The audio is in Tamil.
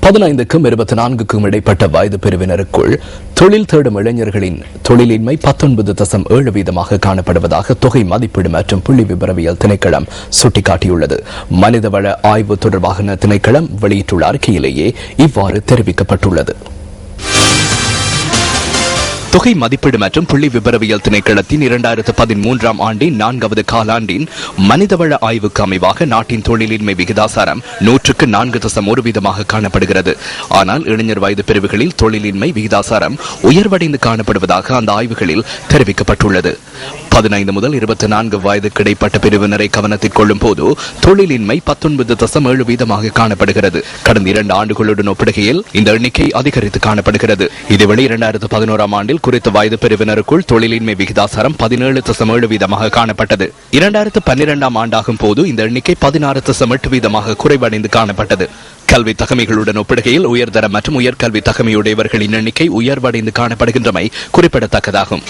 15க்கும் 24க்கும் இடைப்பட்ட வயது பிரிவினருக்குள் தொழில் தேடும் இளைஞர்களின் தொழிலின்மை 19.7% காணப்படுவதாக தொகை மதிப்பீடு மற்றும் புள்ளி விபரவியல் திணைக்களம் சுட்டிக்காட்டியுள்ளது. மனிதவள ஆய்வு தொடர்பான திணைக்களம் வெளியிட்டுள்ள அறிக்கையிலேயே இவ்வாறு தெரிவிக்கப்பட்டுள்ளது. தொகை மதிப்பீடு மற்றும் புள்ளி விபரவியல் திணைக்களத்தின் 2013 ஆண்டின் 4வது காலாண்டின் மனிதவள ஆய்வுக்கு அமைவாக நாட்டின் தொழிலின்மை விகிதாசாரம் 100% காணப்படுகிறது. ஆனால் இளைஞர் வயது பிரிவுகளில் தொழிலின்மை விகிதாசாரம் உயர்வடைந்து காணப்படுவதாக அந்த ஆய்வுகளில் தெரிவிக்கப்பட்டுள்ளது. 15 முதல் 24 வயதுக்கு இடைப்பட்ட பிரிவினரை கவனத்தில் கொள்ளும் போது தொழிலின்மை 19.7% காணப்படுகிறது. கடந்த 2 ஆண்டுகளுடன் ஒப்பிடுகையில் இந்த எண்ணிக்கை அதிகரித்து காணப்படுகிறது. இதேவேளை 2011 ஆண்டில் குறித்த வயது பிரிவினருக்குள் தொழிலின்மை விகிதாசாரம் 17.7% காணப்பட்டது. 2012 ஆண்டாகும் போது இந்த எண்ணிக்கை 16% குறைவடைந்து காணப்பட்டது. கல்வி தகமைகளுடன் ஒப்பிடுகையில் உயர்தர மற்றும் உயர்கல்வி தகமையுடையவர்களின் எண்ணிக்கை உயர்வடைந்து காணப்படுகின்றமை குறிப்பிடத்தக்கதாகும்.